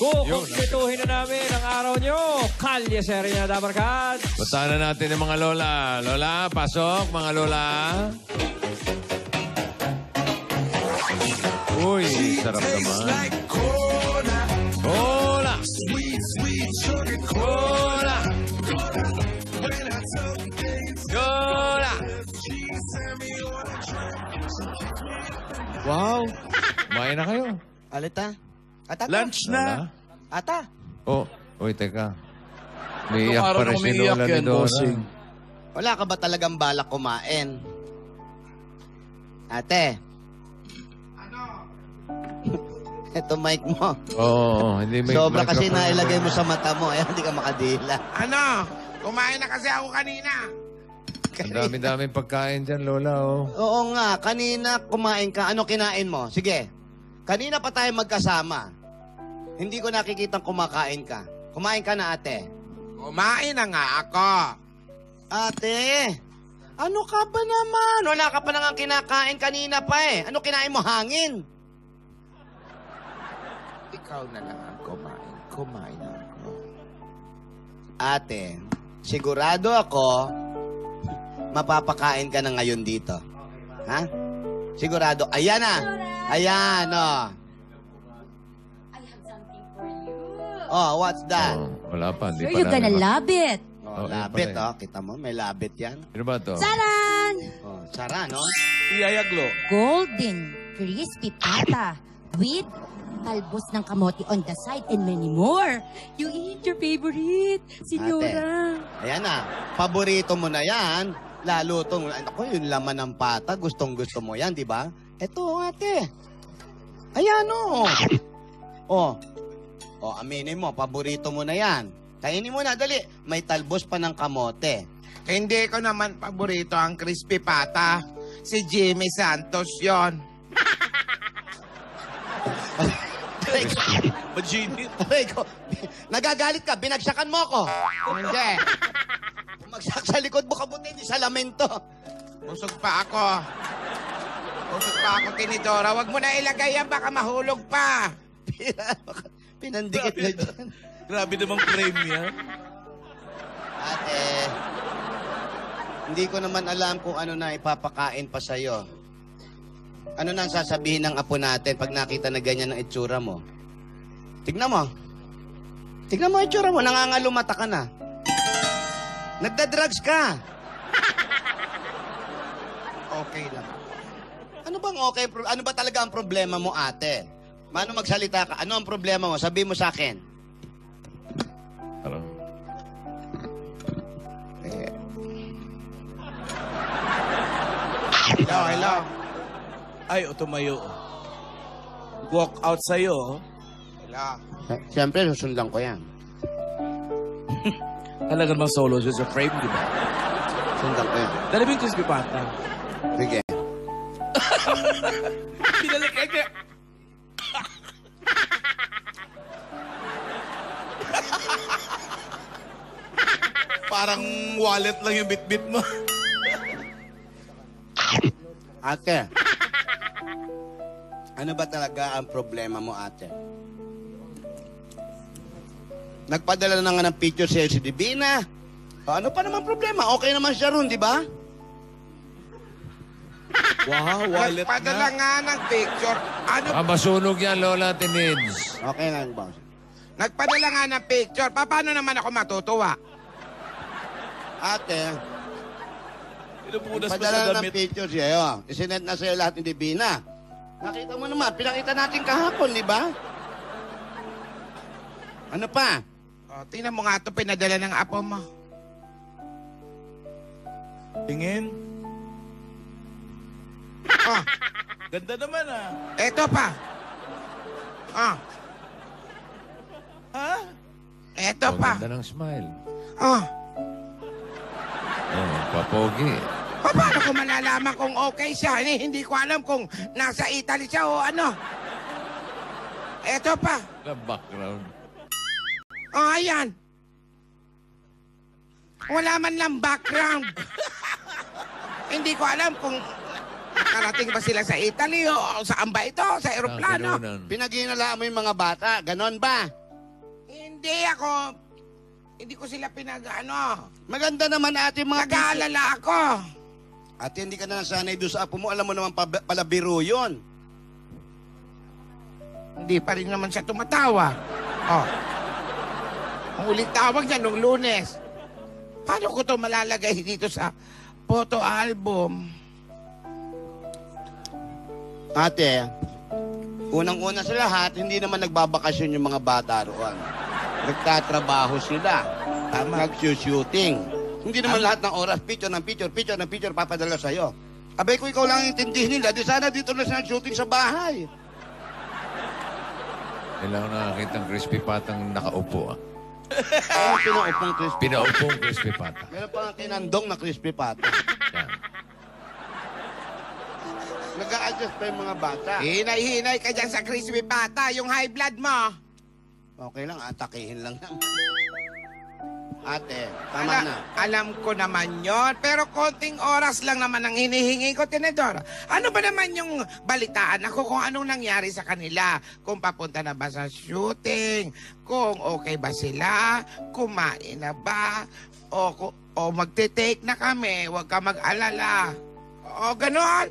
Kukumpletuhin na namin ang araw nyo. Kalye Serena Dabarkad. Puntahan na natin yung mga lola. Lola, pasok mga lola. Uy, sarap naman. Cola! Cola! Cola! Wow! Kumain na kayo. Alita? Ata? Lunch na. Ata? Oh, uy, teka. Umiiyak pa rin si umiiyak Lola ni yan, Dora. bossing. Wala ka ba talagang balak kumain? Ate? Ano? Ito mic mo. Oo, hindi may Sobra kasi microphone. nailagay mo sa mata mo, eh hindi ka makadila. Ano? Kumain na kasi ako kanina. Ang dami-daming pagkain dyan, Lola, oh. Oo nga, kanina kumain ka. Ano kinain mo? Sige. Kanina pa tayo magkasama. Hindi ko nakikitang kumakain ka. Kumain ka na, ate. Kumain na nga ako. Ate, ano ka ba naman? Wala ka pa na nga kinakain kanina pa eh. Ano kinain mo? Hangin? Ikaw na lang ang kumain. Kumain na ako. Ate, sigurado ako mapapakain ka na ngayon dito. Ha? Sigurado. Ayan na. Ayan, oh. I have something for you. Oh, what's that? Oh, wala pa, hindi Sure, pa you're gonna namin. love it. Oh, Oh, labit, yun pala oh. Kita mo, may labit yan. Ano ba to? Taran! Oh, sara, no? Iyayaglo. Golden, crispy pata with talbos ng kamote on the side and many more. You eat your favorite, Senyora. Ayan na. Paborito mo na yan. Lalo itong, ako, yung laman ng pata, gustong-gusto mo yan, di ba? Eto, ate. Ayan, oh. Oh. Oh, aminin mo, paborito mo na yan. Kainin mo na, dali. May talbos pa ng kamote. Hindi ko naman paborito ang crispy pata. Si Jimmy Santos yon. Majinit. Aray ko, nagagalit ka, binagsakan mo ako. Hindi. Bumagsak sa likod mo, kabuti, hindi sa lamento. Busog pa ako. Busog pa ako, Tinidora. Huwag mo na ilagay yan, baka mahulog pa. Pinandikit na dyan. Grabe namang frame yan. Ate, hindi ko naman alam kung ano na ipapakain pa sa'yo. Ano nang sasabihin ng apo natin pag nakita na ganyan ang itsura mo? Tignan mo. Tignan mo ang itsura mo, nangangalumata ka na. Nagda-drugs ka. Okay lang. Ano bang okay? Ano ba talaga ang problema mo, ate? Mano magsalita ka? Ano ang problema mo? Sabihin mo sa akin. Hello? Hello, hello. Ay, tumayo. Walk out sa'yo. Hello. Siyempre, susundan ko yan. Talaga namang solo siya sa frame, di ba? Sundan ko yan. Dali mo yung crispy pata. Sige. Pinalik ka. Parang wallet lang yung bit-bit mo. Ate, ano ba talaga ang problema mo, ate? Nagpadala na nga ng picture sa'yo si Divina. O, ano pa naman problema? Okay naman siya ron, di ba? Wow, wallet Nagpadala na. nga ng picture. Ano? Masunog yan, Lola Tinids. Okay lang, boss. Nagpadala nga ng picture. Paano naman ako matutuwa? Ate, Pinupunas mo padala sa na ng damit. picture sa'yo. Isinet na sa'yo lahat ni Divina. Nakita mo naman, pinakita natin kahapon, di ba? Ano pa? O, tingnan mo nga ito, pinadala ng apo mo. Tingin. Oh, Ganda naman ah. eto pa. Oh, Ha? eto Ang pa. ganda ng smile. Oh, Oh, papogi. paano ko malalaman kung okay siya? Hindi ko alam kung nasa Italy siya o ano. Eto pa. The background. Oh, ayan. Wala man lang background. Hindi ko alam kung nakarating ba sila sa Italy o saan ba ito? Sa Ang eroplano? kinunan. Pinaghinalaan mo yung mga bata, ganon ba? Hindi ako. Hindi ko sila pinag-ano. Maganda naman ate mga Nag-aalala ako. Ate, hindi ka na nasanay doon sa apo mo. Alam mo naman pala biro yun. Hindi pa rin naman siya tumatawa. Oh. Ang ulit tawag niya nung Lunes. Paano ko to malalagay dito sa photo album? Ate, unang-una sa lahat, hindi naman nagbabakasyon yung mga bata roon. Nagtatrabaho sila. Nag-shooting. Hindi naman lahat ng oras, picture ng picture, papadala sa'yo. Abay, kung ikaw lang intindihin nila, di sana dito na sila shooting sa bahay. Kailangan nakakita ng crispy patang nakaupo. Ah. Ay, pinaupong crispy. Pinaupong crispy pata. Meron pa nga tinandong na crispy pata. Yan. Nag-a-adjust pa yung mga bata. Hinay-hinay ka dyan sa crispy pata, yung high blood mo. Okay lang, atakihin lang yan. Ate, tama na. Alam ko naman yon, pero konting oras lang naman ang hinihingi ko, Tinedor. Ano ba naman yung balitaan ako kung anong nangyari sa kanila? Kung papunta na ba sa shooting? Kung okay ba sila? Kumain na ba? O magte-take na kami? Huwag ka mag-alala. O ganon.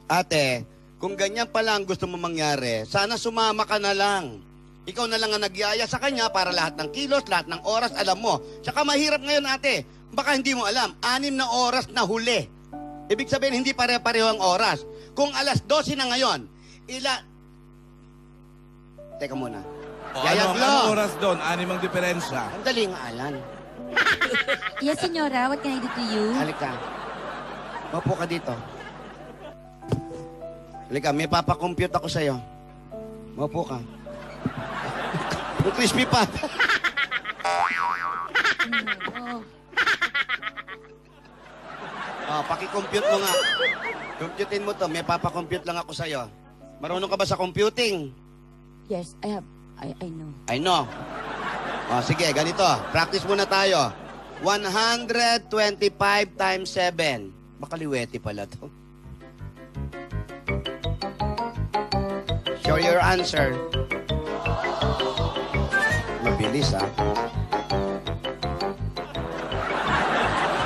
Ate, kung ganyan pala ang gusto mo mangyari, sana sumama ka na lang. Ikaw na lang ang nagyaya sa kanya para lahat ng kilos, lahat ng oras, alam mo. Tsaka mahirap ngayon, ate. Baka hindi mo alam, 6 na oras na huli. Ibig sabihin, hindi pare-pareho ang oras. Kung alas 12 na ngayon, Teka muna. Anong oras doon? 6 ang diferensya. Ang dali nga, Alan. Yes, Senyora, what can I do to you? Halika. Mapo ka dito. Halika, may papakompute ako sa'yo. Mapo ka. Yung crispy pa. Paki-compute mo nga. Computein mo to. May papakompute lang ako sa'yo. Marunong ka ba sa computing? Yes, I know. I know. Sige, ganito. Practice muna tayo. 125 times 7. Bakaliwete pala to. Show your answer. Mabilis, ha?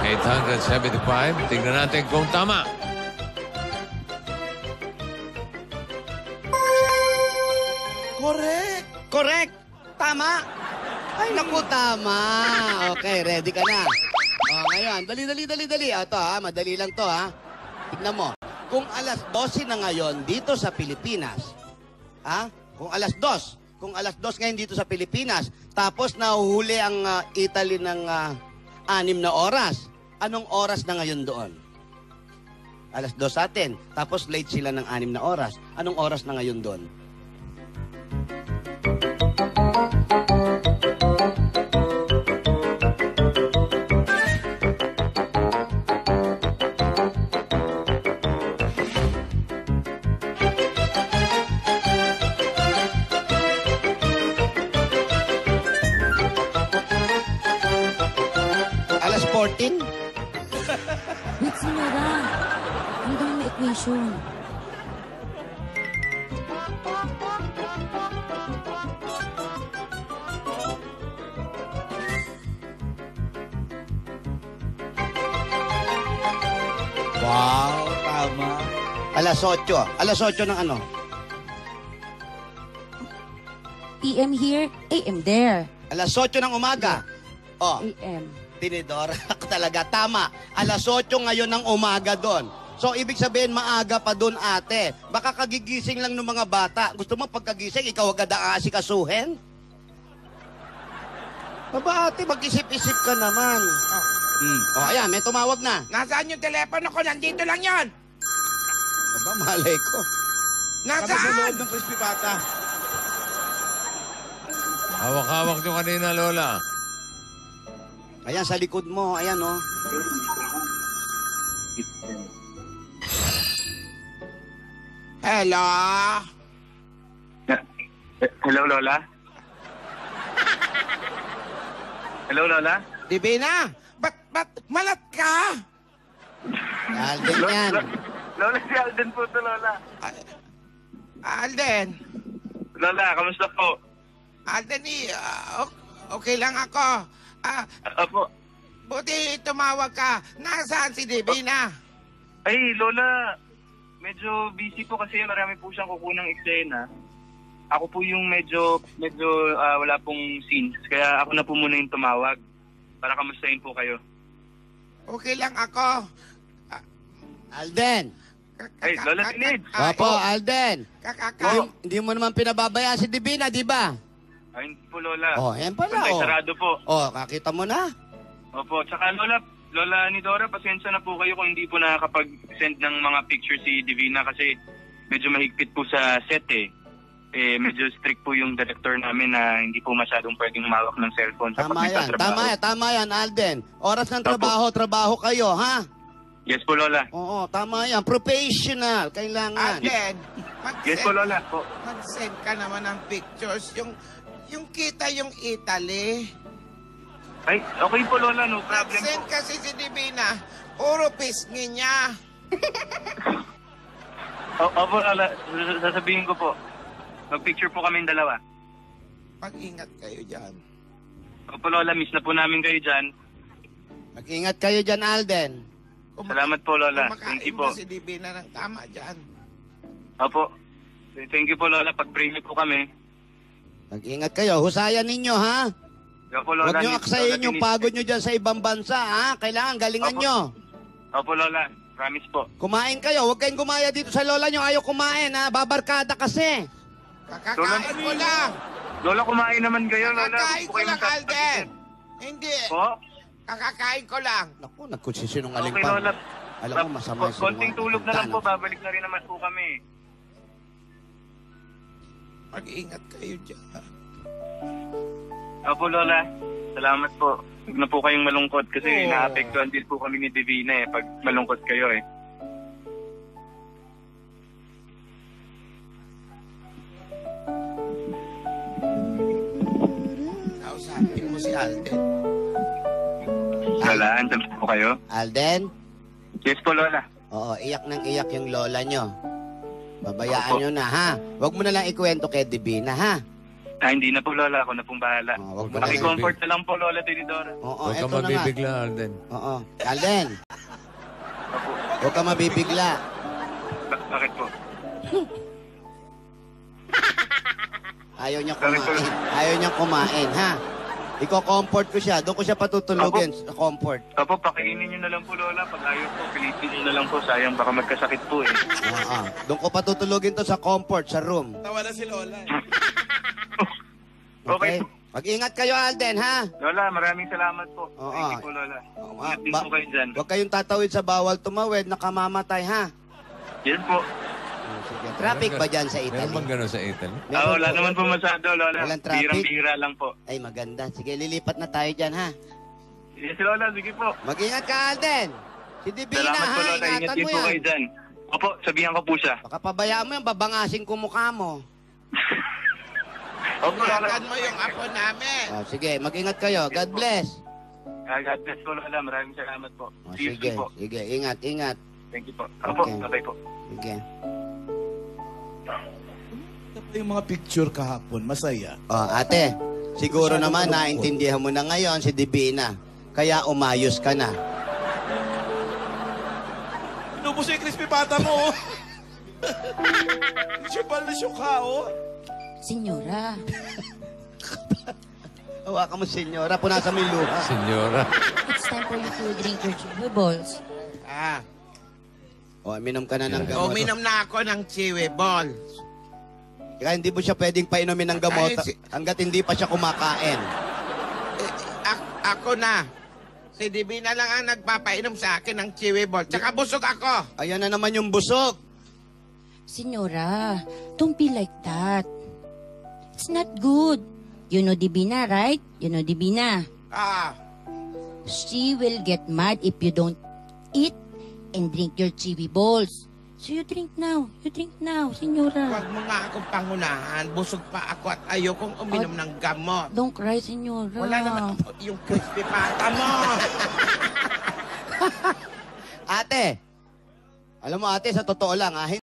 875. Tingnan natin kung tama. Correct! Tama! Ay, naku, tama! Okay, ready ka na. Ngayon, dali. Ito, madali lang to, ha? Tignan mo. Kung alas 12 na ngayon dito sa Pilipinas, Kung alas 2 ngayon dito sa Pilipinas, tapos nahuhuli ang Italy ng 6 na oras, anong oras na ngayon doon? Alas 2 sa atin, tapos late sila ng 6 na oras. Anong oras na ngayon doon? Alas 14? Wait, Senyora. Ang dami may equation. Wow, tama. Alas 8. Alas 8 ng ano? PM here, AM there. Alas 8 ng umaga. AM. Tinidor, talaga tama. Alas 8 ngayon ng umaga doon. So, ibig sabihin, maaga pa doon, ate. Baka kagigising lang ng mga bata. Gusto mo pagkagising, ikaw agad aasikasuhin? Aba, ate, mag-isip-isip ka naman. Ayan, may tumawag na. Nasaan yung telepono ko? Nandito lang yon. Aba, malay ko. Kami sa Nasaan? loob ng crispy pata. Hawak-hawak nyo kanina, Lola. Ayan, sa likod mo. Ayan, oh. Hello? Hello, Lola? Hello, Lola? Divina, ba't malat ka? Alden yan. Lola, si Alden po to, Lola. Alden. Lola, kamusta po? Alden, Okay lang ako. Opo. Buti tumawag ka. Nasaan si Divina? Ay, Lola, medyo busy po kasi marami po siyang kukunang eksena. Ako po yung medyo wala pong scenes. Kaya ako na po muna yung tumawag para kamustahin po kayo. Okay lang ako. Alden! Ay, Lola Tinid! Opo, Alden! Hindi mo naman pinababayaan si Divina, di ba? Ay, hindi po, Lola. Oh, yan pala, Pantay oh. sarado po. Oh, kakita mo na. Opo, tsaka Lola ni Dora, pasensya na po kayo kung hindi po nakakapag-send ng mga picture si Divina kasi medyo mahigpit po sa set eh. Medyo strict po yung director namin na hindi po masyadong pwedeng humawak ng cellphone sa Tama yan, pagtatrabaho. tama yan, Alden. Oras ng Opo. trabaho kayo, ha? Yes po, Lola. Oo, tama yan. Professional, kailangan. Alden, Yes po, Lola. Po. mag-send ka naman ng pictures. Yung kita yung Italy. Ay, okay po, Lola. No problem Mag-send po. kasi si Divina. Puro pisngi niya. Opo, Lola. Sasabihin ko po. Mag-picture po kaming dalawa. Mag-ingat kayo dyan. Opo, Lola. Miss na po namin kayo dyan. Mag-ingat kayo dyan, Alden. Salamat po, Lola. Kumakain Thank you mo po. si Divina ng tama dyan. Opo. Thank you po, Lola. Pag-pray niyo po kami. Mag-ingat kayo. Husayan ninyo, ha? Opo, Lola. Huwag nyo Lola aksayin yung Tinid. pagod nyo dyan sa ibang bansa, ha? Kailangan galingan Opo. nyo. Opo, Lola. Promise po. Kumain kayo. Huwag kayong gumaya dito sa lola nyo. Ayaw kumain, ha? Babarkada kasi. Kakakain ko lang. Lola, kumain naman kayo, Lola. Kakakain Huwag ko po kayong lang, Alden. magsasabihin. Hindi. Po? Kakakain ko lang. Naku, nagkusisinungaling Okay, pa. Lola. Alam mo, masama yung Konting tulog na lang po. sinungaling. Babalik na rin naman po kami. Mag-ingat kayo dyan. Opo, Lola. Salamat po. Huwag na po kayong malungkot kasi Oo. naapektuhan din po kami ni Divina pag malungkot kayo eh. Kausapin mo si Alden. Lola, andyan po kayo? Alden? Yes po, Lola. Oo, iyak ng iyak yung lola nyo. Babayaan Opo. nyo na, ha? Huwag mo na lang ikwento kay Divina, ha? Hindi na po, Lola. Ako na pong bahala. Oo, wag mo na lang. Paki-comfort na lang po, Lola Tinidora. Oo, Huwag ka eto na nga. mabibigla, Alden. Oo. Alden, huwag ka mabibigla. Bakit po? Ayaw niya Bakit po? kumain. Ayaw niya kumain, ha? Iko-comfort ko siya. Doon ko siya patutulugin sa comfort. Opo, pakiinin nyo na lang po, Lola. Pag ayaw po, pilitin nyo na lang po. Sayang, baka magkasakit po eh. Oo. Doon ko patutulugin to sa comfort, sa room. Tawa na si Lola. Okay. Okay? Mag-ingat kayo, Alden, ha? Lola, maraming salamat po. Oo. Thank you po, Lola. Oo, Ingat din po kayo dyan. Huwag kayong tatawid sa bawal tumawid na kamamatay, ha? Yes po. Sige. Traffic ba dyan sa Meron Italy? bang gano'n sa Italy? Meron Wala po. naman po masyado, Lola. Walang traffic? Birang-bira lang po. Ay, maganda. Sige, lilipat na tayo dyan, ha? Yes, Lola. Sige po. Mag-ingat ka, Alden. Si Divina, Salamat ha? po, Lola. Ingat Ingatan din mo po kayo yan. dyan. Opo, sabihan ko po siya. Baka pabayaan mo yan, babangasin ko mukha mo. Opo, Lola. Ingatan mo yung apo namin. Oh, sige, mag-ingat kayo. God bless. God bless po, Lola. Maraming salamat po. Oh, See you sige, po. sige. Ingat, ingat. Thank you po. Opo, Okay. bye po. Sige. Yung mga picture kahapon, masaya. Oh, ate, siguro Masyadong naman malungkot. naintindihan mo na ngayon si Divina. Kaya umayos ka na. Inubos yung crispy pata mo, oh. Siyupal na siyukha, oh. Senyora, Hawakan mo, senyora. Punasan mo yung luha. Senyora. it's time for you to drink your chiwi balls. Oh, minom ka na ng gamot. Uminom na ako ng chiwi ball. Kaya hindi mo siya pwedeng painumin ng gamot Ay, hanggat hindi pa siya kumakain. Ako na. Si Divina lang ang nagpapainom sa akin ng chiwi ball. Tsaka busog ako. Ayan na naman yung busog. Senyora, don't be like that. It's not good. You know Divina, right? You know Divina. She will get mad if you don't eat and drink your chiwi balls. So you drink now. You drink now, senyora. Huwag mo nga akong pangunahan. Busog pa ako at ayokong uminom ng gamot. Don't cry, senyora. Wala naman yung crispy pata mo. Ate, alam mo ate, sa totoo lang ha,